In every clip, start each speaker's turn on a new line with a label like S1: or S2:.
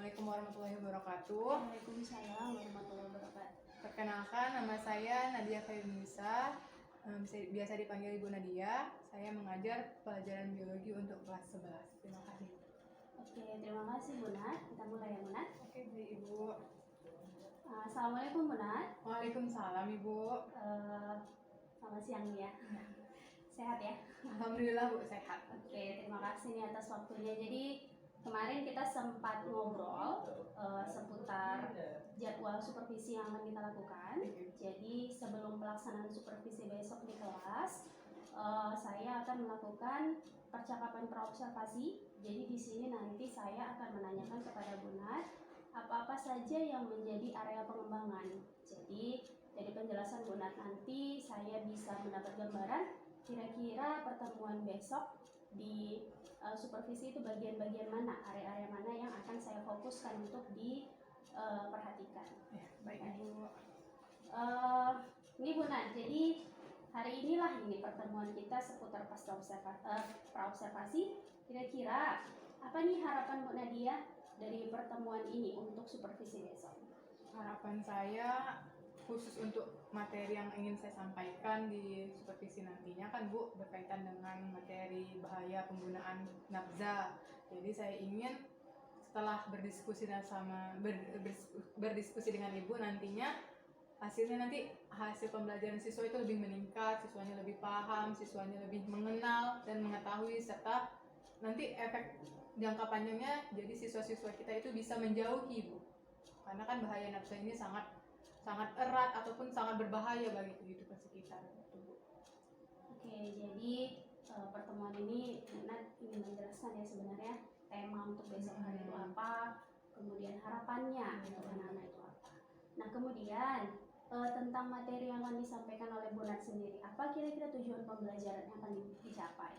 S1: Assalamualaikum warahmatullahi wabarakatuh.
S2: Waalaikumsalam warahmatullahi wabarakatuh.
S1: Perkenalkan, nama saya Nadia Khairunisa, biasa dipanggil Ibu Nadia. Saya mengajar pelajaran biologi untuk kelas 11. Terima kasih.
S2: Oke, terima kasih Bu Nat. Kita mulai ya Bu Nat.
S1: Oke, Ibu.
S2: Assalamualaikum Bu Nat.
S1: Waalaikumsalam, Ibu.
S2: Selamat siang ya. Sehat ya?
S1: Alhamdulillah, Bu, sehat.
S2: Oke, terima kasih nih atas waktunya. Jadi kemarin kita sempat ngobrol seputar jadwal supervisi yang akan kita lakukan. Jadi sebelum pelaksanaan supervisi besok di kelas, saya akan melakukan percakapan praobservasi. Jadi di sini nanti saya akan menanyakan kepada Bu Nat apa-apa saja yang menjadi area pengembangan. Jadi dari penjelasan Bu Nat nanti saya bisa mendapat gambaran kira-kira pertemuan besok di supervisi itu bagian-bagian mana, area-area mana yang akan saya fokuskan untuk diperhatikan.
S1: Ya, baik, Ibu.
S2: Ini Bu Nat, jadi hari inilah ini pertemuan kita seputar praobservasi. Kira-kira apa nih harapan Bu Nadia dari pertemuan ini untuk supervisi besok?
S1: Harapan saya khusus untuk materi yang ingin saya sampaikan di supervisi nantinya kan Bu, berkaitan dengan materi bahaya penggunaan nafza. Jadi saya ingin setelah berdiskusi dengan Ibu nantinya hasilnya nanti hasil pembelajaran siswa itu lebih meningkat, siswanya lebih paham, siswanya lebih mengenal dan mengetahui, serta nanti efek jangka panjangnya jadi siswa-siswa kita itu bisa menjauhi Bu. Karena kan bahaya nafza ini sangat erat ataupun sangat berbahaya bagi kehidupan sekitar.
S2: Oke, jadi pertemuan ini Nat ingin menjelaskan ya sebenarnya tema untuk besok hari itu apa, kemudian harapannya untuk anak-anak itu apa. Nah kemudian tentang materi yang akan disampaikan oleh Bu Nat sendiri, apa kira-kira tujuan pembelajaran yang akan dicapai?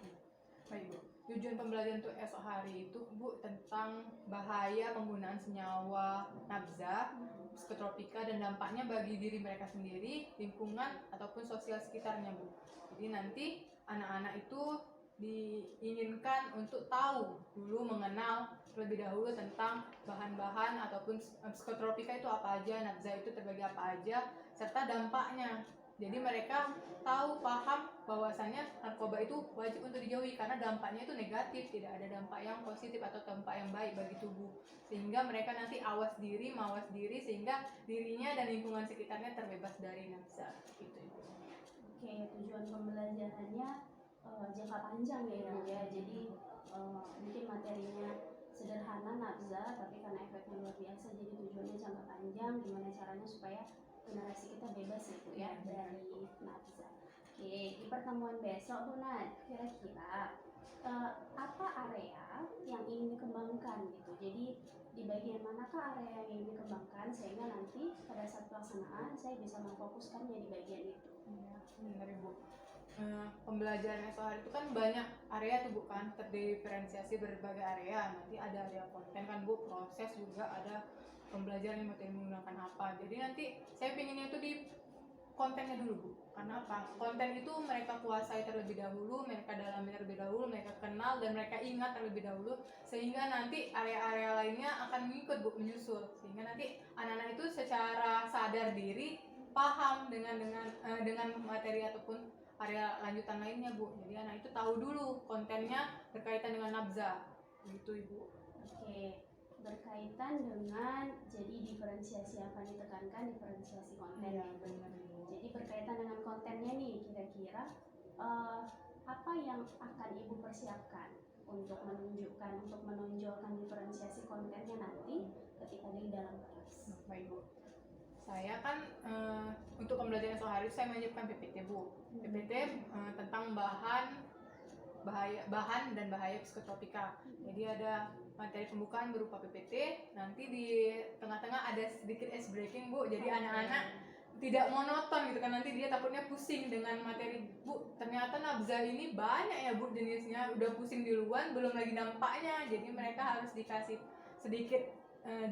S1: Baik Bu, tujuan pembelajaran untuk esok hari itu Bu tentang bahaya penggunaan senyawa nafza, psikotropika dan dampaknya bagi diri mereka sendiri, lingkungan ataupun sosial sekitarnya Bu. Jadi nanti anak-anak itu diinginkan untuk tahu dulu, mengenal terlebih dahulu tentang bahan-bahan ataupun psikotropika itu apa aja, nafza itu terbagi apa aja, serta dampaknya. Jadi mereka tahu, paham bahwasannya narkoba itu wajib untuk dijauhi karena dampaknya itu negatif, tidak ada dampak yang positif atau dampak yang baik bagi tubuh. Sehingga mereka nanti mawas diri sehingga dirinya dan lingkungan sekitarnya terbebas dari nafza. Gitu Ibu.
S2: Oke, tujuan pembelajarannya jangka panjang ya Ibu ya. Jadi mungkin materinya sederhana nafza, tapi karena efeknya luar biasa jadi tujuannya jangka panjang. Gimana caranya supaya generasi kita bebas ya Bu ya dari nafza. Oke, di pertemuan besok Bu Nat, kira-kira apa area yang ingin dikembangkan gitu. Jadi di bagian manakah area yang ingin dikembangkan sehingga nanti pada saat pelaksanaan saya bisa memfokuskannya di bagian itu.
S1: Ya, benar Ibu. Pembelajaran esok hari itu kan banyak area tuh Bu kan, terdiferensiasi berbagai area. Nanti ada area konten kan Bu, proses juga ada pembelajaran yang materi menggunakan apa. Jadi nanti saya pinginnya itu di kontennya dulu Bu. Karena apa? Konten itu mereka kuasai terlebih dahulu, mereka dalami terlebih dahulu, mereka kenal dan mereka ingat terlebih dahulu, sehingga nanti area-area lainnya akan mengikut Bu, menyusul. Sehingga nanti anak-anak itu secara sadar diri paham dengan materi ataupun area lanjutan lainnya Bu. Jadi anak itu tahu dulu kontennya berkaitan dengan nafza. Gitu Ibu.
S2: Oke, berkaitan dengan jadi diferensiasi yang akan ditekankan, diferensiasi konten.
S1: Iya, benar Ibu.
S2: Jadi berkaitan dengan kontennya nih, kira-kira apa yang akan Ibu persiapkan untuk menonjolkan diferensiasi kontennya nanti ketika di dalam kelas?
S1: Baik Bu. Saya kan untuk pembelajaran esok hari saya menyiapkan PPT Bu. PPT tentang bahan dan bahaya psikotropika. Jadi ada materi pembukaan berupa PPT, nanti di tengah-tengah ada sedikit ice breaking Bu. Jadi anak-anak tidak monoton gitu kan, nanti dia takutnya pusing dengan materi Bu. Ternyata nafza ini banyak ya Bu jenisnya, udah pusing duluan belum lagi dampaknya. Jadi mereka harus dikasih sedikit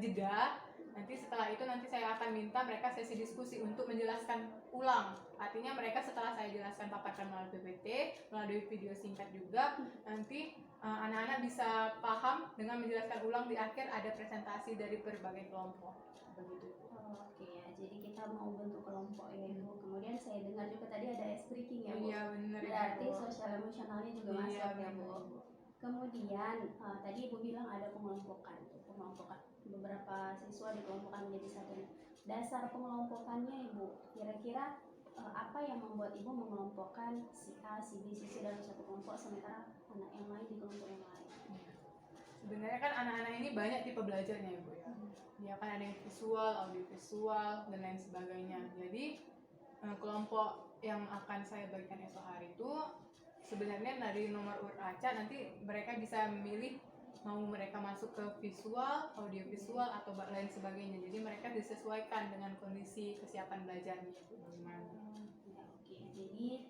S1: jeda Nanti setelah itu saya akan minta mereka sesi diskusi untuk menjelaskan ulang. Artinya mereka setelah saya jelaskan paparkan melalui PPT, melalui video singkat juga, nanti anak-anak bisa paham dengan menjelaskan ulang. Di akhir ada presentasi dari berbagai kelompok. Begitu.
S2: Oke ya, jadi kita mau bentuk kelompok ya Ibu. Kemudian saya dengar juga tadi ada ice breaking ya Bu.
S1: Iya benar.
S2: Berarti sosial emosionalnya juga masuk ya Bu. Kemudian tadi Ibu bilang ada pengelompokan beberapa siswa dikelompokkan menjadi satu. Dasar pengelompokannya Ibu, kira-kira apa yang membuat Ibu mengelompokkan si A, si B, si C dalam satu kelompok sementara anak yang lain di kelompok yang lain?
S1: Sebenarnya kan anak-anak ini banyak tipe belajarnya Ibu ya. Ya kan ada yang visual, audiovisual dan lain sebagainya. Jadi kelompok yang akan saya bagikan esok hari itu sebenarnya dari nomor urut acak nanti mereka bisa memilih mau mereka masuk ke visual, audiovisual atau lain sebagainya. Jadi mereka disesuaikan dengan kondisi kesiapan belajarnya itu gimana.
S2: Oke, jadi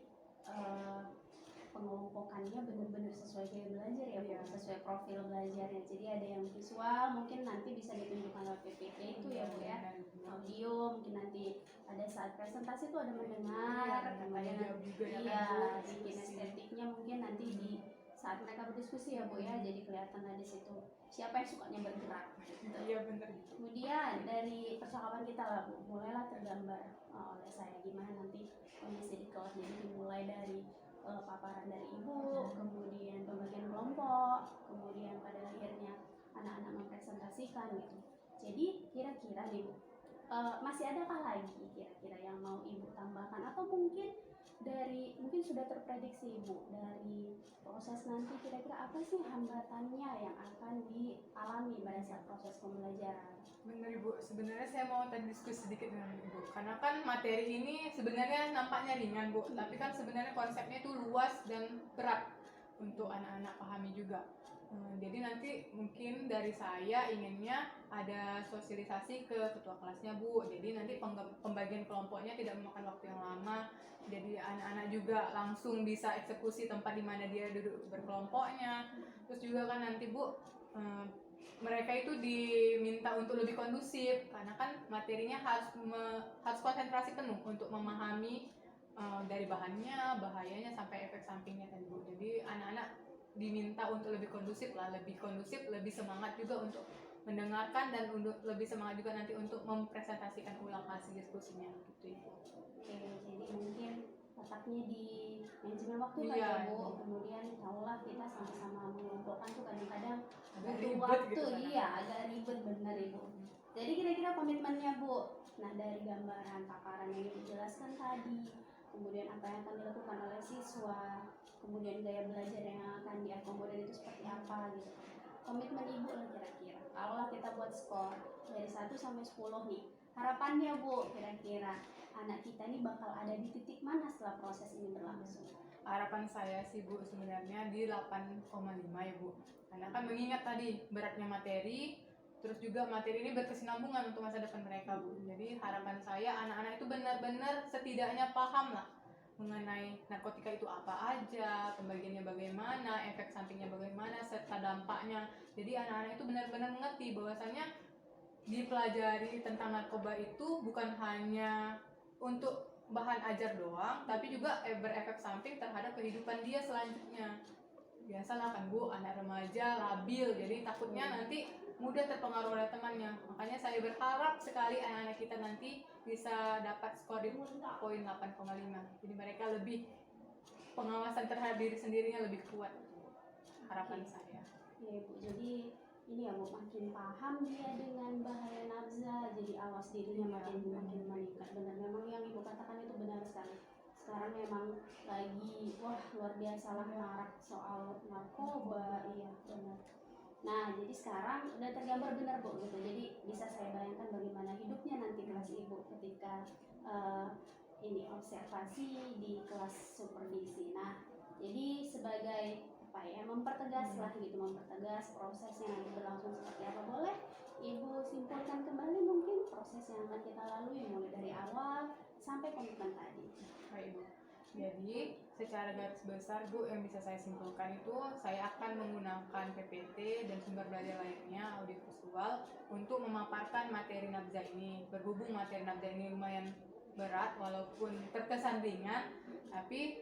S2: pengelompokannya benar-benar sesuai gaya belajar ya Bu, sesuai profil belajarnya. Jadi ada yang visual mungkin nanti bisa ditunjukkan lewat PPT itu ya Bu ya. Audio mungkin nanti ada saat presentasi itu ada mendengar, kemudian bikin estetiknya mungkin nanti di saat mereka berdiskusi ya Bu ya, jadi kelihatan di situ siapa yang sukanya bergerak gitu.
S1: Iya benar.
S2: Kemudian dari percakapan kita lah Bu, mulailah tergambar oleh saya gimana nanti kondisi di kelas. Jadi dimulai dari paparan dari Ibu, kemudian pembagian kelompok, kemudian pada akhirnya anak-anak mempresentasikan gitu. Jadi kira-kira nih Bu, masih adakah lagi kira-kira yang mau Ibu tambahkan atau mungkin sudah terprediksi Ibu dari proses nanti kira-kira apa sih hambatannya yang akan dialami pada saat proses pembelajaran?
S1: Benar Ibu, sebenarnya saya mau tadi diskusi sedikit dengan Ibu karena kan materi ini sebenarnya nampaknya ringan Bu, tapi kan sebenarnya konsepnya itu luas dan berat untuk anak-anak pahami juga. Jadi nanti mungkin dari saya inginnya ada sosialisasi ke ketua kelasnya Bu. Jadi nanti pembagian kelompoknya tidak memakan waktu yang lama. Jadi anak-anak juga langsung bisa eksekusi tempat di mana dia duduk berkelompoknya. Terus juga kan nanti Bu, mereka itu diminta untuk lebih kondusif karena kan materinya harus konsentrasi penuh untuk memahami dari bahannya, bahayanya sampai efek sampingnya kan Bu. Jadi anak-anak diminta untuk lebih kondusif, lebih semangat juga untuk mendengarkan dan lebih semangat juga nanti untuk mempresentasikan ulang hasil diskusinya gitu Ibu.
S2: Oke, jadi mungkin letaknya di manajemen waktu kan ya Bu. Kemudian tahulah kita sama-sama mengelompokkan tuh kadang-kadang butuh waktu gitu, iya agak ribet benar Ibu. Jadi kira-kira komitmennya Bu, nah dari gambaran paparan yang dijelaskan tadi, kemudian apa yang akan dilakukan oleh siswa, kemudian gaya belajar yang akan diakomodir itu seperti apa gitu. Komitmen Ibu lah kira-kira. Kalau kita buat skor dari 1 sampai 10 nih, harapannya Bu kira-kira anak kita ini bakal ada di titik mana setelah proses ini berlangsung?
S1: Harapan saya sih Bu sebenarnya di 8,5 ya Bu. Karena kan mengingat tadi beratnya materi, terus juga materi ini berkesinambungan untuk masa depan mereka Bu. Jadi harapan saya anak-anak itu benar-benar setidaknya paham lah mengenai narkotika itu apa aja, pembagiannya bagaimana, efek sampingnya bagaimana, serta dampaknya. Jadi anak-anak itu benar-benar mengerti bahwasanya dipelajari tentang narkoba itu bukan hanya untuk bahan ajar doang, tapi juga berefek samping terhadap kehidupan dia selanjutnya. Biasalah kan Bu, anak remaja labil, jadi takutnya nanti mudah terpengaruh oleh temannya. Makanya saya berharap sekali anak-anak kita nanti bisa dapat skor di poin 8,5. Jadi mereka lebih pengawasan terhadap diri sendirinya lebih kuat. Harapan saya.
S2: Iya Bu, jadi ini ya Bu, makin paham dia dengan bahaya nafza, jadi awas dirinya makin meningkat. Benar, memang yang Ibu katakan itu benar sekali. Sekarang memang lagi luar biasa lah marak soal narkoba, iya benar. Nah jadi sekarang udah tergambar benar Bu gitu, jadi bisa saya bayangkan bagaimana hidupnya nanti kelas Ibu ketika ini observasi di kelas supervisi. Nah jadi sebagai mempertegas lah gitu, mempertegas prosesnya nanti berlangsung seperti apa. Boleh Ibu simpulkan kembali mungkin proses yang akan kita lalui mulai dari awal sampai komitmen tadi.
S1: Baik Bu, Jadi secara garis besar Bu, yang bisa saya simpulkan itu saya akan menggunakan PPT dan sumber belajar lainnya audiovisual untuk memaparkan materi nabza ini. Berhubung materi nabza ini lumayan berat walaupun terkesan ringan, tapi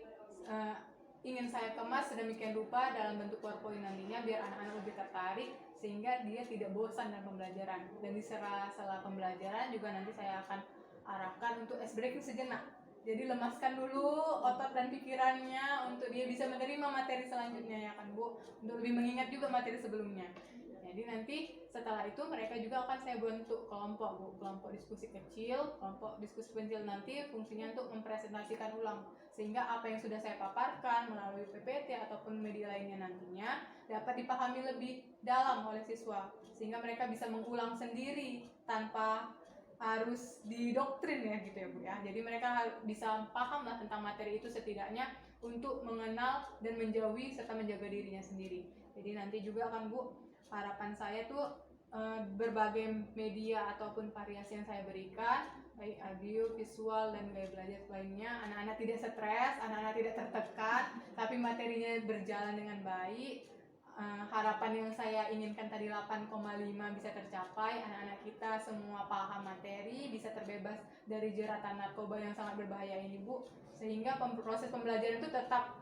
S1: ingin saya kemas sedemikian rupa dalam bentuk PowerPoint nantinya biar anak-anak lebih tertarik sehingga dia tidak bosan dalam pembelajaran. Dan di sela-sela pembelajaran juga nanti saya akan arahkan untuk ice breaking sejenak. Jadi lemaskan dulu otot dan pikirannya untuk dia bisa menerima materi selanjutnya ya kan Bu, untuk lebih mengingat juga materi sebelumnya. Jadi nanti setelah itu mereka juga akan saya bentuk kelompok Bu, kelompok diskusi kecil. Kelompok diskusi kecil nanti fungsinya untuk mempresentasikan ulang sehingga apa yang sudah saya paparkan melalui PPT ataupun media lainnya nantinya dapat dipahami lebih dalam oleh siswa sehingga mereka bisa mengulang sendiri tanpa harus didoktrin ya gitu ya Bu ya. Jadi mereka bisa paham lah tentang materi itu setidaknya untuk mengenal dan menjauhi serta menjaga dirinya sendiri. Jadi nanti juga kan Bu, harapan saya tuh berbagai media ataupun variasi yang saya berikan baik audio, visual dan gaya belajar lainnya, anak-anak tidak stres, anak-anak tidak tertekan, tapi materinya berjalan dengan baik. Harapan yang saya inginkan tadi 8,5 bisa tercapai, anak-anak kita semua paham materi, bisa terbebas dari jeratan narkoba yang sangat berbahaya ini Bu, sehingga proses pembelajaran itu tetap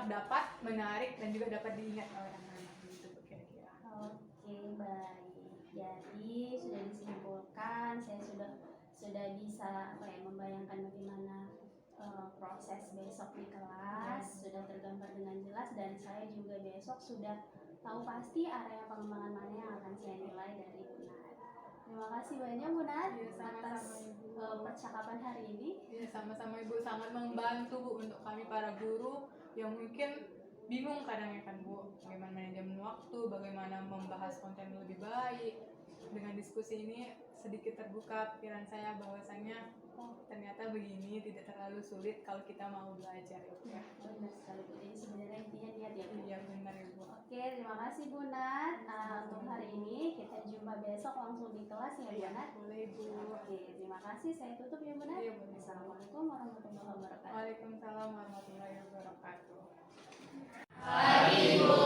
S1: dapat menarik dan juga dapat diingat oleh anak-anak gitu kira-kira.
S2: Oke, baik. Jadi sudah disimpulkan, saya sudah bisa membayangkan bagaimana proses besok di kelas, sudah tergambar dengan jelas, dan saya juga besok sudah tahu pasti area pengembangan mana yang akan saya nilai dari Bu Nat. Terima kasih banyak Bu Nat atas percakapan hari ini.
S1: Ya, sama-sama Ibu, sangat membantu Bu untuk kami para guru yang mungkin bingung kadang ya kan Bu, bagaimana manajemen waktu, bagaimana membahas konten lebih baik. Dengan diskusi ini sedikit terbuka pikiran saya bahwasanya ternyata begini, tidak terlalu sulit kalau kita mau belajar ya.
S2: Benar sekali Bu. Jadi sebenarnya intinya niat ya Bu.
S1: Iya benar Ibu.
S2: Oke, terima kasih Bu Nat. Untuk hari ini kita jumpa besok langsung di kelas ya Bu Nat.
S1: Boleh Ibu.
S2: Oke, terima kasih. Saya tutup ya Bu Nat.
S1: Iya, boleh.
S2: Assalamualaikum warahmatullahi wabarakatuh.
S1: Waalaikumsalam warahmatullahi wabarakatuh.
S3: Hari Ibu.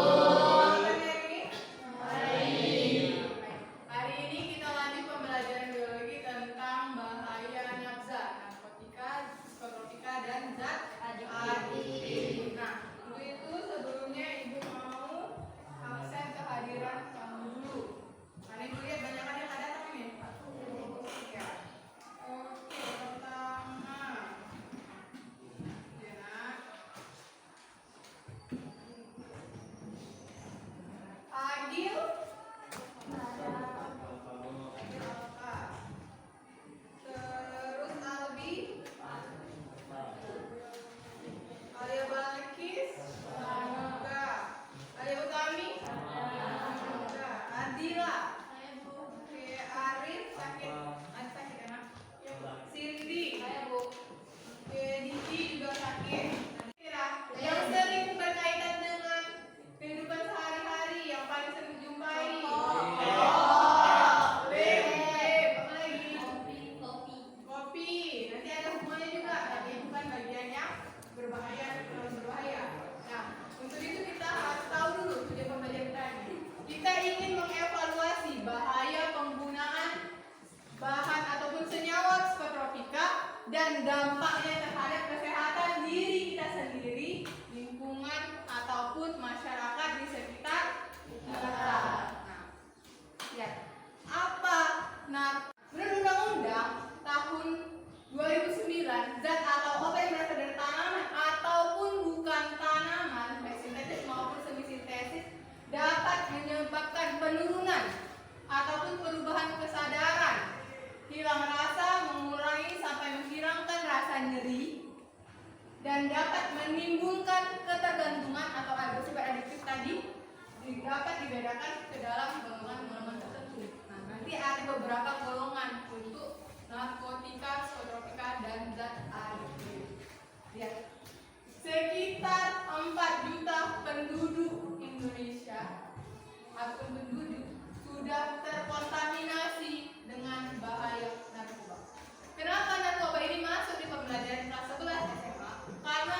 S1: Hari ini kita lanjut pembelajaran biologi tentang bahaya nabza, narkotika, psikotropika dan zat adiktif. Nah, untuk itu sebelumnya Ibu mau absen kehadiran kamu dulu. Karena Ibu lihat banyak yang ada tapi nih. Ya. Oke, pertama. Ya, nak. Agil. Terus Albi, Alia Balkis, Anuga, Alia Utami, Anuga, Adila, oke, Arif sakit, sakit enak, Cindy, oke, Diki juga sakit. Yang sering berkaitan dengan kehidupan sehari-hari yang paling sering dijumpai. Kopi, nanti ada hubungannya juga, tapi bukan bagian yang berbahaya dan terlalu berbahaya. Nah, untuk itu kita harus tahu dulu tujuan pembelajaran tadi. Kita ingin mengevaluasi bahaya penggunaan bahan ataupun senyawa psikotropika dan dampaknya terhadap kesehatan diri kita sendiri, lingkungan ataupun masyarakat di sekitar kita. Nah, lihat apa menurut undang-undang tahun 2009, zat atau obat yang berasal dari tanaman ataupun bukan tanaman, baik sintetis maupun semi sintesis, dapat menyebabkan penurunan ataupun perubahan kesadaran, hilang rasa, mengurangi sampai menghilangkan rasa nyeri, dan dapat menimbulkan ketergantungan atau agresif adiktif tadi, dapat dibedakan ke dalam golongan-golongan tertentu. Nah, nanti ada beberapa golongan untuk narkotika, psikotropika, dan zat adiktif. Lihat, sekitar 4 juta penduduk Indonesia atau penduduk sudah terkontaminasi dengan bahaya narkoba. Kenapa narkoba ini masuk di pembelajaran kelas 11 SMA? Karena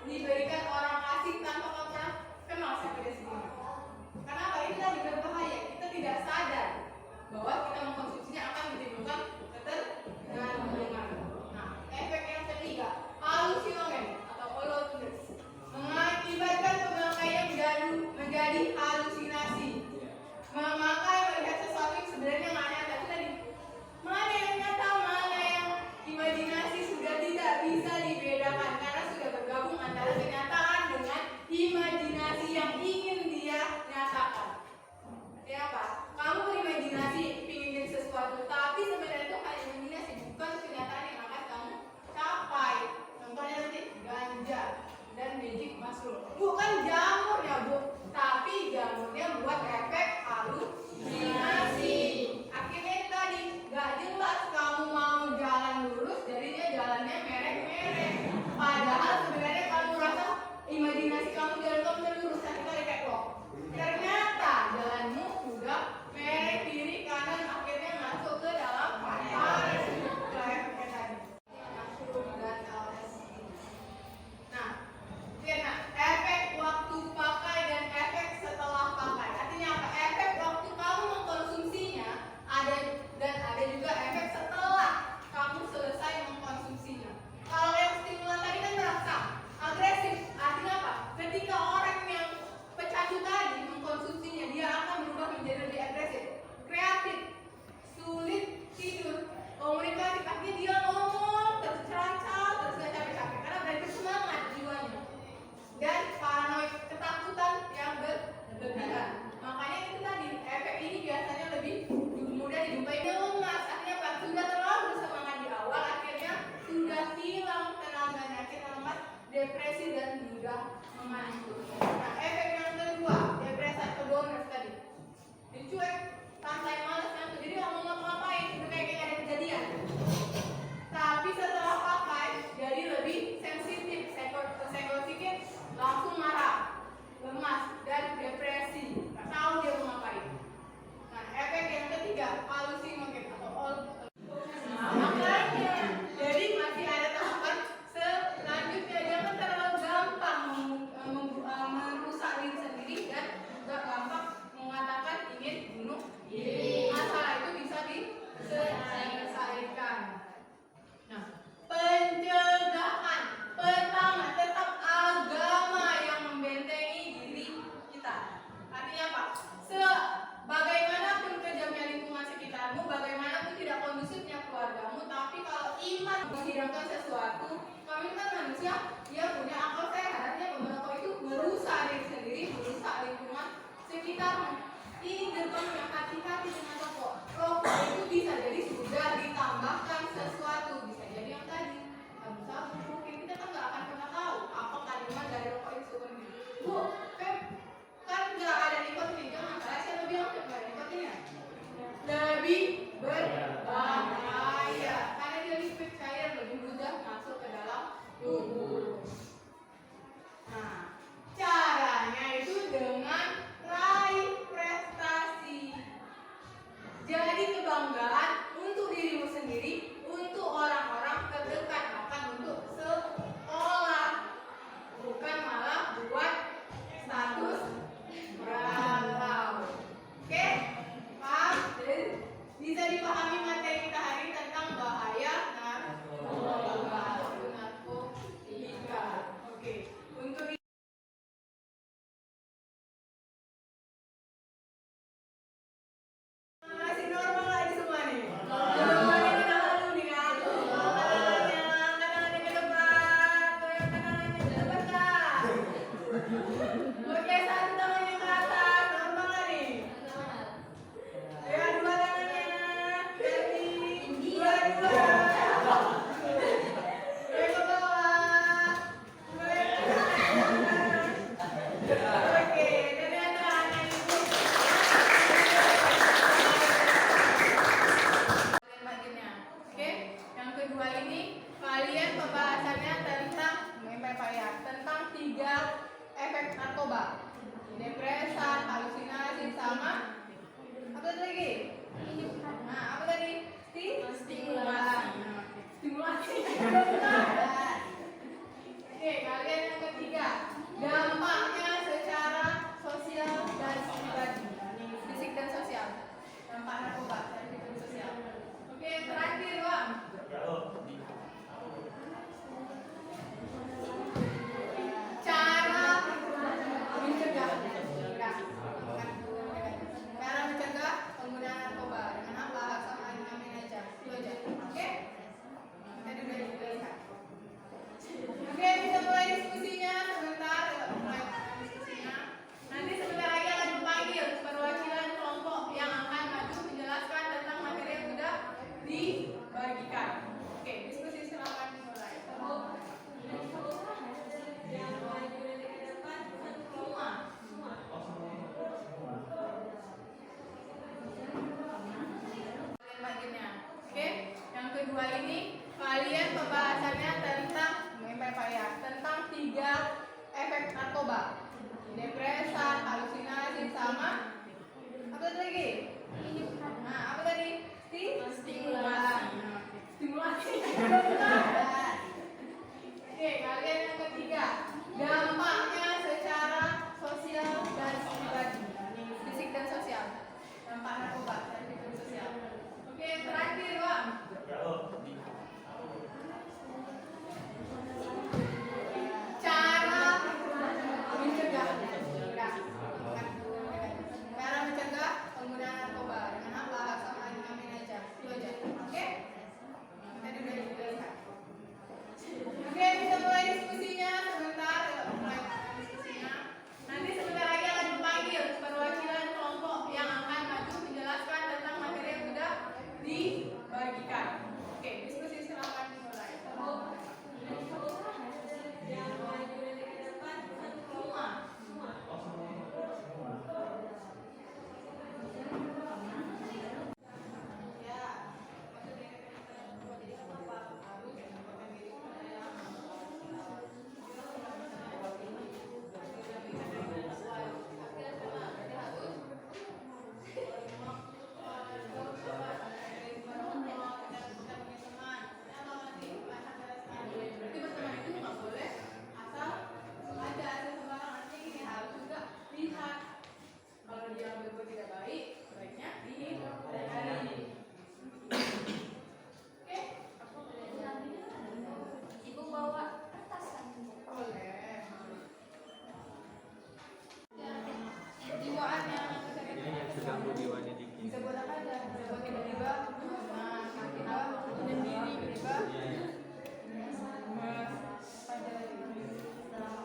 S1: diberikan orang asing tanpa kamu pernah kenal aplikasi ini. Kenapa? Ini tadi berbahaya. Kita tidak sadar bahwa kita mengkonsumsinya akan menimbulkan ketergantungan. Nah, efek yang ketiga, halusinogen atau holotropic mengakibatkan pemakaian menjadi halusinasi. Memakai melihat sesuatu yang sebenarnya nggak nyata. Tadi mana yang nyata, mana yang imajinasi sudah tidak bisa dibedakan karena sudah bergabung antara kenyataan dengan imajinasi yang ingin dia nyatakan. Siapa? Kamu berimajinasi ingin jadi sesuatu, tapi sebenarnya itu hanya imajinasi, bukan kenyataan yang akan kamu capai. Contohnya nanti ganja dan magic mushroom, bukan jamurnya bu, tapi jamurnya buat efek halusinasi. Akhirnya tadi gak jelas kamu mau jalan lurus, jadinya jalannya merek-merek. Padahal sebenarnya kamu rasa imajinasi kamu jalan kamu lurus, tapi kali kayak kok. Ternyata jalanmu sudah merek kiri kanan, akhirnya masuk ke dalam panas. Itulah efeknya tadi. Mushroom dan LSD. Nah, efek waktu pakai dan efek setelah pakai. Artinya apa? Efek waktu kamu mengkonsumsinya ada, dan ada juga efek setelah kamu selesai mengkonsumsinya. Kalau yang stimulan tadi kan merasa agresif. Artinya apa? Ketika orang yang pecandu tadi mengkonsumsinya, dia akan berubah menjadi lebih agresif, kreatif, sulit tidur, komunikatif. Akhirnya dia ngomong terus ceracau, terus gak capek-capek karena berarti semangat jiwanya. Dan paranoid, ketakutan yang berlebihan. Makanya itu tadi, efek ini biasanya lebih mudah dijumpai. Dia lemas, akhirnya apa? Sudah terlalu semangat di awal, akhirnya sudah hilang tenaganya, akhirnya lemas, depresi dan mudah mengantuk. Nah, efek yang kedua, depresi hedonus tadi, dicuek, santai, malas, ngantuk. Jadi nggak mau ngapa-ngapain, udah kayak ada kejadian. Tapi setelah pakai, jadi lebih sensitif, psikologisnya langsung marah, lemas, dan depresi. Nggak tahu dia mau ngapain. Nah, efek yang ketiga, halusinogen atau makanya, jadi masih ada tahapan selanjutnya. Jangan terlalu gampang merusak diri sendiri dan juga gampang mengatakan ingin bunuh diri. Masalah itu bisa diselesaikan. Nah, pencegahan pertama, tetap agama yang membentengi diri kita. Artinya apa? Bagaimanapun kejamnya lingkungan sekitarmu, bagaimanapun tidak kondusifnya keluargamu, tapi kalau iman menghidangkan sesuatu, kami kan manusia yang punya akal sehat. Artinya merokok itu merusak diri sendiri, merusak lingkungan sekitarmu. Ini gerbangnya, hati-hati dengan rokok. Rokok itu bisa jadi sudah ditambahkan sesuatu, bisa jadi yang tadi sabu-sabu, mungkin kita kan nggak akan pernah tahu apa kandungan dari rokok itu sebenarnya. Bu, kan nggak ada nikotin, jangan salah, saya lebih bilang nggak ada nikotinnya. Lebih berbahaya karena dia liquid cair, lebih mudah masuk ke dalam tubuh. Nah, caranya itu dengan raih prestasi. Jadi kebanggaan untuk dirimu sendiri, untuk orang-orang terdekat, bahkan untuk sekolah, bukan malah buat status galau. Oke? Paham? Bisa dipahami materi kita hari ini tentang bahaya narkoba. Oke. Untuk masih normal lagi semua nih. Semuanya kita lalu nih kan. Tangannya ke depan, goyang tangannya ke depan. Oke, satu tangannya ke atas, normal nggak nih? Ya, dua tangannya, jadi dua. Goyang ke bawah, goyang ke kanan. Oke, dan yang terakhir itu. Oke, yang kedua ini kalian pembahasannya tentang tentang 3 efek narkoba: depresan, halusinasi, sama apa lagi? Nah, apa tadi? Stimulasi. Stimulasi. Oke, kalian yang ketiga Oke, kalian yang ketiga, dampaknya secara sosial dan pribadi. Fisik dan sosial. Dampak narkoba dan fisik dan sosial. Oke, terakhir, Bang. Cara mencegah. Cara mencegah penggunaan narkoba dengan apa? Sama ngamen aja. Itu aja. Oke? Tadi udah dijelaskan. Oke, bisa mulai diskusinya sebentar. Mulai diskusinya. Nanti sebentar lagi akan dipanggil perwakilan kelompok yang akan maju menjelaskan tentang materi yang sudah dibagikan. Oke, diskusi silakan dimulai.
S2: Ibu bawa kertas kan?
S1: Bisa buat apa aja? Bisa buat tiba-tiba. Nah, tiba-tiba menyendiri, tiba-tiba.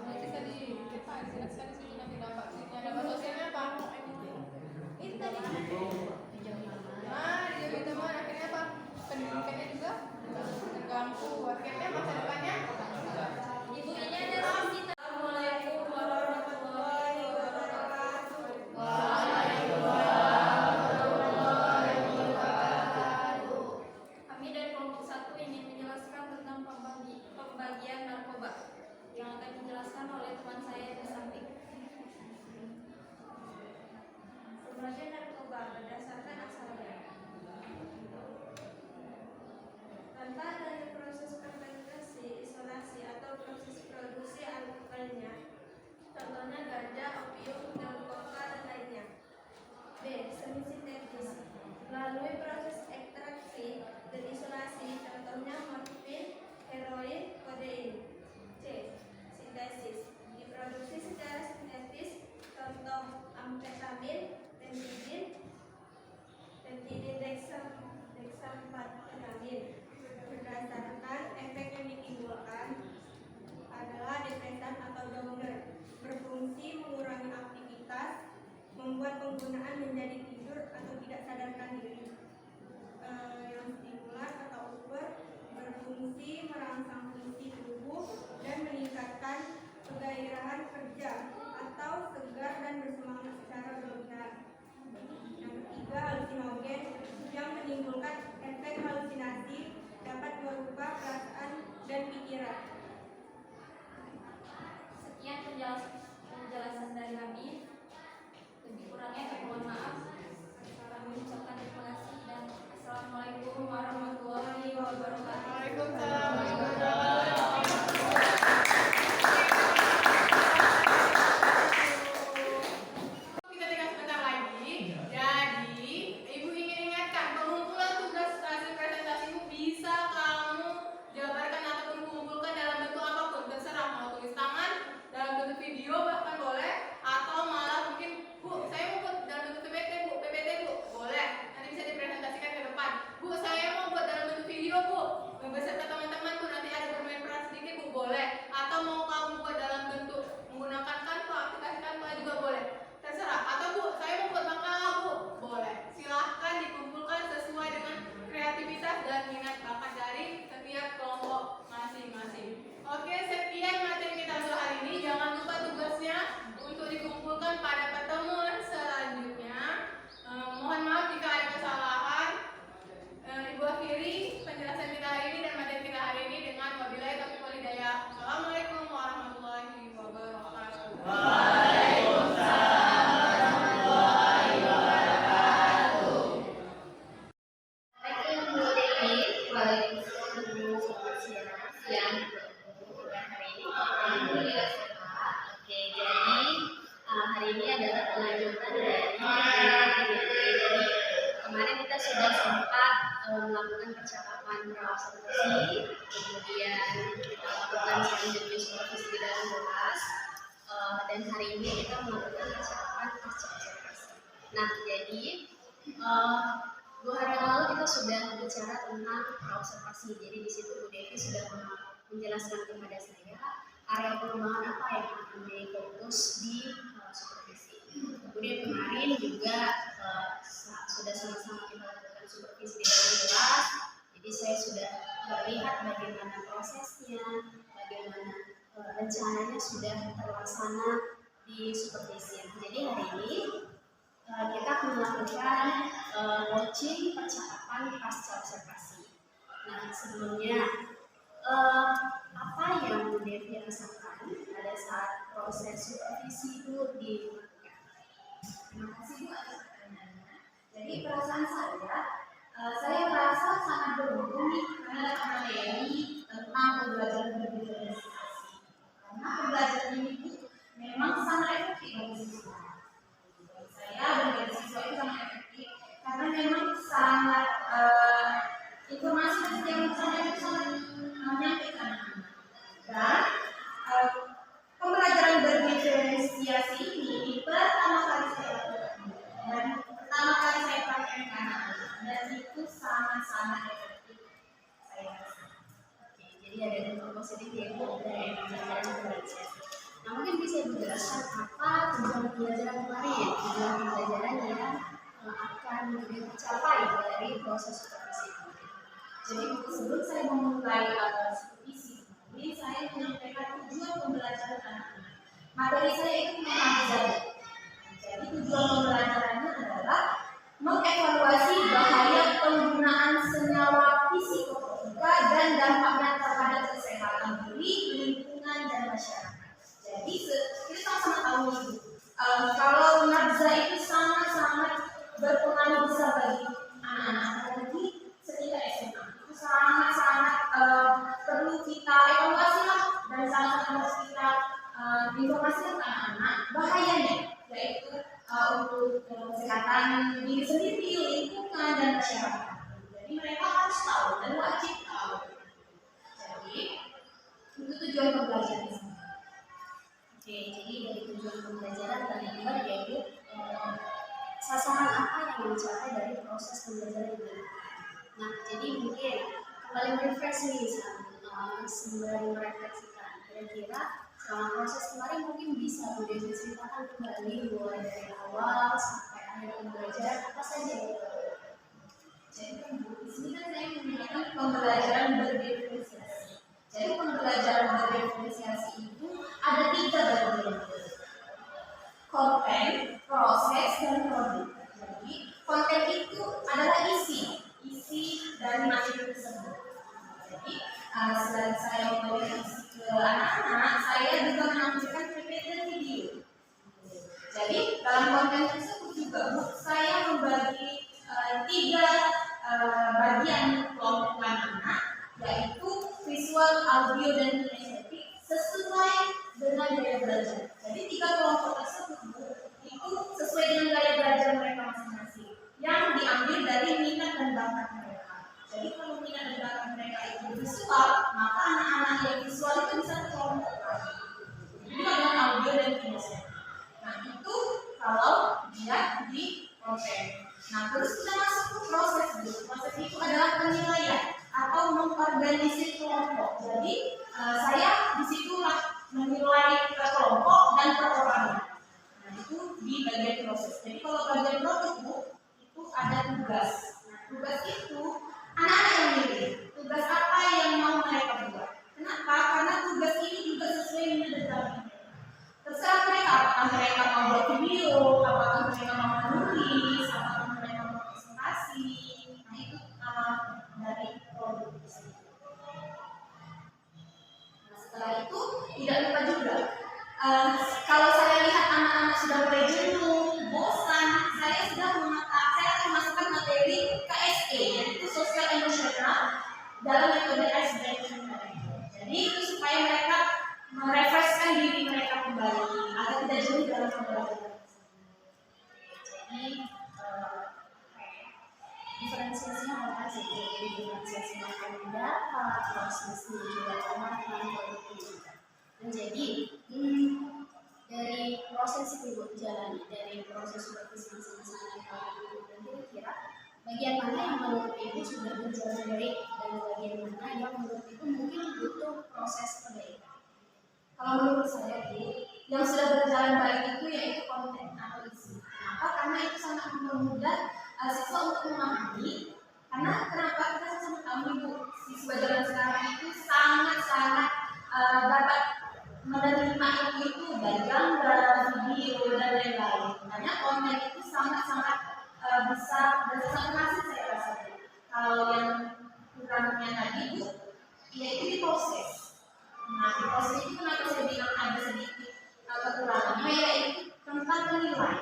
S1: Nanti tadi kita jelaskan di sini nanti dampak fisiknya, dampak sosialnya apa? Itu tadi. Nah, dijauhi teman akhirnya apa? Pendidikannya juga terganggu. Akhirnya masa depannya.
S2: Ibu ini ada kita. Assalamualaikum warahmatullahi wabarakatuh. Kami dari kelompok 1 ingin menjelaskan tentang pembagian narkoba yang akan dijelaskan oleh teman saya di samping. Pembagian narkoba berdasarkan asalnya. Tanpa adanya proses fermentasi, isolasi atau proses produksi alkoholnya, contohnya ganja, opium, dan koka dan lainnya. B. Semi sintetis. Melalui proses ekstraksi dan isolasi, contohnya morfin, heroin, kodein. C. Sintesis. Diproduksi secara sintetis, contoh amfetamin, pentidin, dexamfetamin. Berdasarkan efek yang ditimbulkan adalah depresan atau downer, berfungsi mengurangi aktivitas, membuat penggunaan menjadi tidur atau tidak sadarkan diri. Yang stimulan atau upper, berfungsi merangsang fungsi tubuh dan meningkatkan kegairahan kerja atau segar dan bersemangat secara berlebihan. Yang ketiga, halusinogen yang menimbulkan efek halusinasi, dapat merubah perasaan dan pikiran. Sekian penjelasan dari kami. Lebih kurangnya kami mohon maaf. Kami ucapkan terima kasih dan assalamualaikum warahmatullahi wabarakatuh.
S1: Waalaikumsalam warahmatullahi wabarakatuh. Kita tinggal sebentar lagi. Jadi, Ibu ingin ingatkan pengumpulan tugas hasil presentasimu bisa kamu jabarkan ataupun kumpulkan
S2: melakukan percakapan praobservasi, kemudian kita lakukan selanjutnya supervisi di dalam kelas, dan hari ini kita melakukan percakapan pasca observasi. Nah, jadi 2 hari yang lalu kita sudah bicara tentang praobservasi. Jadi di situ Bu Devi sudah menjelaskan kepada saya area pengembangan apa yang akan menjadi fokus di supervisi. Kemudian kemarin juga sudah sama-sama kita lakukan supervisi di dalam kelas. Jadi saya sudah melihat bagaimana prosesnya, bagaimana rencananya sudah terlaksana di supervisi. Jadi hari ini kita akan melakukan coaching percakapan pasca observasi. Nah, sebelumnya apa yang Bu Devi rasakan pada saat proses supervisi itu dilakukan? Terima kasih Bu atas pertanyaannya. Jadi perasaan saya merasa sangat beruntung nih karena dapat materi tentang pembelajaran berdifferensiasi. Karena pembelajaran ini memang sangat efektif bagi siswa. Saya dan bagi siswa itu sangat efektif karena memang sangat informasi yang saya itu sangat menyampaikan. Dan pembelajaran berdiferensiasi ini pertama kali saya lakukan dan pertama kali saya praktekkan dan itu sangat efektif saya rasa. Oke, jadi ada dampak positif ya dari pembelajaran berdiferensiasi. Nah, mungkin bisa Ibu jelaskan apa tujuan pembelajaran kemarin, tujuan pembelajaran yang akan dicapai dari proses supervisi kemarin. Jadi sebelum saya memulai supervisi ini saya menyampaikan tujuan pembelajaran anak-anak. Materi saya itu mengajar. Jadi tujuan pembelajarannya adalah mengevaluasi bahaya penggunaan senyawa psikotropika dan dampaknya terhadap kesehatan diri, lingkungan, dan masyarakat. Jadi kita sama-sama tahu nih, kalau nafza itu sangat berpengaruh besar bagi anak-anak, apalagi sekitar SMA. Itu sangat perlu kita evaluasi lah dan sangat harus kita informasikan ke anak-anak bahayanya, yaitu untuk kesehatan diri sendiri, lingkungan, dan masyarakat. Jadi mereka harus tahu dan wajib tahu. Jadi itu tujuan pembelajaran. Oke, jadi dari tujuan pembelajaran tadi yaitu sasaran apa yang dicapai dari proses pembelajaran ini. Nah, jadi mungkin kembali merefleksi nih sembari merefleksikan. Kira-kira selama proses kemarin mungkin bisa Bu Devi ceritakan kembali mulai dari awal sampai akhir pembelajaran apa saja yang dilakukan. Jadi di sini kan saya menggunakan pembelajaran berdiferensiasi. Jadi pembelajaran berdiferensiasi itu ada 3 bagian: konten, proses, dan produk. Jadi konten itu adalah isi dari materi tersebut. Jadi selain saya memberikan isi ke anak-anak, saya juga menampilkan PPT dan video. Jadi dalam konten tersebut juga saya membagi 3 bagian kelompok anak-anak, yaitu visual, audio, dan kinestetik sesuai dengan gaya belajar. Jadi 3 kelompok tersebut itu sesuai dengan gaya belajar mereka masing-masing yang diambil dari minat dan bakat mereka. Jadi kalau minat dan bakat mereka itu visual, maka anak-anak yang visual itu bisa kelompokkan. Jadi dengan audio dan kinestetik. Nah itu kalau dia di konten. Nah terus kita masuk ke proses. Proses itu adalah penilaian atau mengorganisir kelompok. Jadi saya disitulah menilai kelompok dan perorangan. Nah itu di bagian proses. Jadi kalau bagian produk itu ada tugas. Nah tugas itu anak-anak yang milih. Tugas apa yang mau mereka buat? Kenapa? Karena tugas ini juga sesuai dengan desain. Terserah mereka, apakah mereka mau buat video, apakah mereka mau menulis, apakah mereka mau presentasi. Nah itu dari produk. Nah setelah itu tidak lupa juga, kalau saya lihat anak-anak sudah mulai jenuh, bosan, saya akan masukkan materi KSE, yaitu sosial emosional dalam metode ice breaking. Jadi itu supaya mereka merefreshkan diri mereka kembali agar tidak jenuh dalam pembelajaran. Jadi diferensiasinya apa situ, jadi diferensiasi metode, pola prosesnya juga pemahaman produktivitas. Menjadi dari proses itu jalani, dari proses supervisi yang sama-sama dan kira-kira bagian mana yang menurut ibu sudah berjalan baik dan bagian mana yang menurut ibu mungkin butuh proses perbaikan. Kalau menurut saya Bu, yang sudah berjalan baik itu yaitu konten atau isi. Kenapa? Karena itu sangat mempermudah siswa untuk memahami. Karena kenapa kita sama tahu Ibu, siswa zaman sekarang itu sangat-sangat dapat menerima ilmu itu dari gambar, video dan lain-lain. Makanya konten itu sangat-sangat bisa bertransformasi saya rasa. Kalau yang kurangnya tadi Bu, yaitu di proses. Nah, di proses itu kenapa saya bilang ada sedikit kekurangannya, yaitu tentang menilai.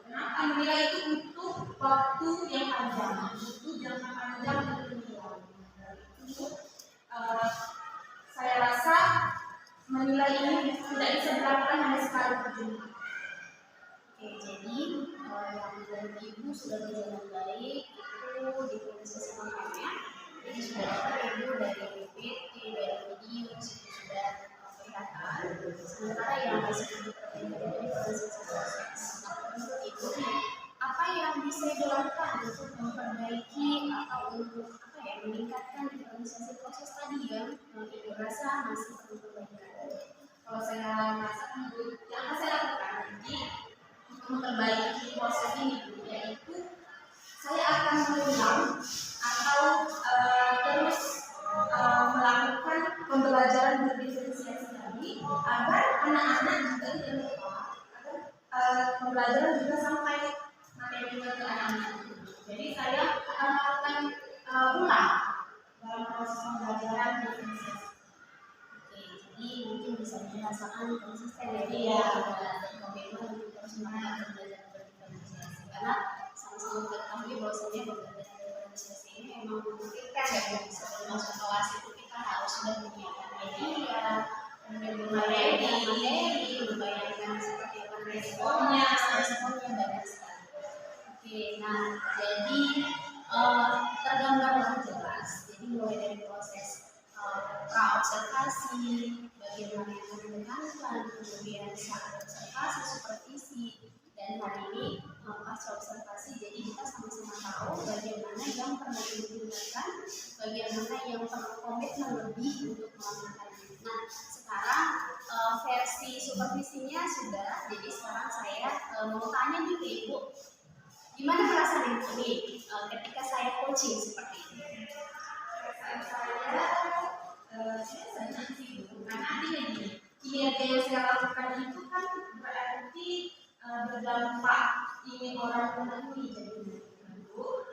S2: Kenapa menilai itu butuh waktu yang panjang, butuh jangka panjang untuk menilai. Itu saya rasa menilai ini tidak bisa dilakukan hanya sekali perjumpaan. Oke, jadi yang dari ibu sudah berjalan baik itu di proses namanya. Jadi sudah dapat ibu dari PPT, dari video sudah kelihatan. Sementara yang masih diperbaiki dari proses. Nah, menurut ibu apa yang bisa dilakukan untuk memperbaiki atau untuk meningkatkan diferensiasi proses tadi yang ibu rasa masih perlu perbaikan? Kalau saya rasa yang akan saya lakukan nanti untuk memperbaiki proses ini yaitu saya akan mengulang atau terus melakukan pembelajaran berdiferensiasi tadi agar anak-anak juga tidak lupa, agar pembelajaran juga sampai materi ke anak-anak. Jadi saya akan melakukan ulang dalam proses pembelajaran berdiferensiasi. Oke, jadi mungkin bisa dirasakan konsisten ya dan komitmen untuk terus melakukan pembelajaran berdiferensiasi karena sama-sama mengetahui bahwasanya pembelajaran diferensiasi ini memang membutuhkan ya sebelum masuk kelas itu kita harus sudah menyiapkan media, kemudian membayangkan seperti apa responnya banyak sekali. Oke, nah jadi tergambarlah jelas. Jadi mulai dari proses pra-observasi, bagaimana yang menentukan, kemudian saat observasi, supervisi, dan hari ini pasca observasi. Jadi kita sama-sama tahu bagaimana yang perlu ditingkatkan, bagaimana yang perlu komitmen lebih untuk melakukannya. Nah, sekarang versi supervisinya sudah. Jadi sekarang saya mau tanya nih ke Ibu, gimana perasaan Ibu nih ketika saya coaching seperti ini? Saya senang sih Bu, karena artinya gini, kinerja yang saya lakukan itu kan berarti berdampak ingin orang mengetahui. Jadi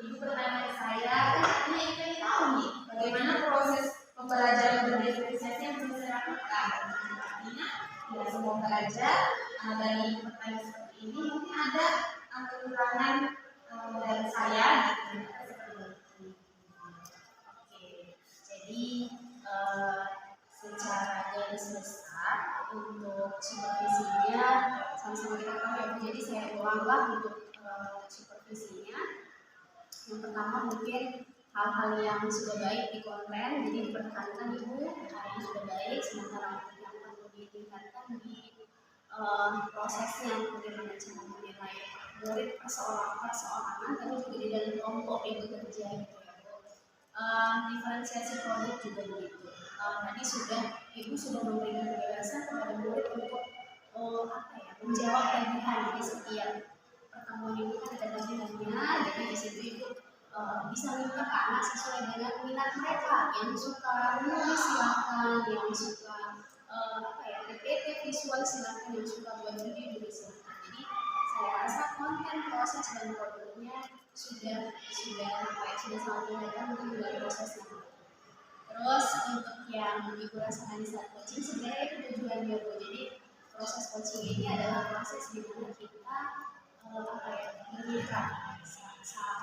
S2: Ibu bertanya ke saya, kan artinya ingin tahu nih bagaimana proses pembelajaran berdiferensiasi yang bisa saya lakukan. Artinya tidak semua pelajar dari pertanyaan seperti ini mungkin ada kekurangan dari saya gitu. Jadi secara garis besar untuk supervisinya sama-sama kita tahu ya. Jadi saya ulanglah untuk supervisinya. Yang pertama mungkin hal-hal yang sudah baik di konten, jadi dipertahankan Ibu, hal yang sudah baik, sementara yang perlu ditingkatkan di prosesnya, bagaimana cara menilai murid perseorangan, tapi juga di dalam kelompok Ibu kerja gitu ya Bu. Diferensiasi produk juga begitu. Tadi Ibu sudah memberikan kebebasan kepada murid untuk menjawab tagihan di setiap pertemuan Ibu kan ada tagihannya, jadi di situ Ibu bisa minta ke anak sesuai dengan minat mereka, yang suka menulis silakan, yang suka PPT visual silakan, yang suka buat video juga silakan. Jadi saya rasa konten, proses dan produknya sudah sangat kelihatan mungkin juga prosesnya. Terus untuk yang Ibu rasakan di saat coaching sebenarnya itu tujuannya Bu. Jadi proses coaching ini adalah proses di mana kita bermitra.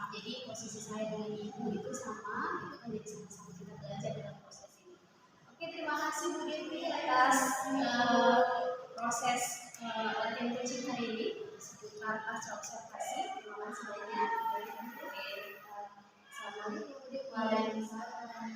S2: Jadi posisi saya dengan Ibu itu sama, itu kan jadi sama-sama kita belajar dalam proses ini. Oke, terima kasih Bu Devi atas proses latihan coaching hari ini seputar pasca observasi. Terima kasih banyak. Oke, selamat
S3: Waalaikumsalam.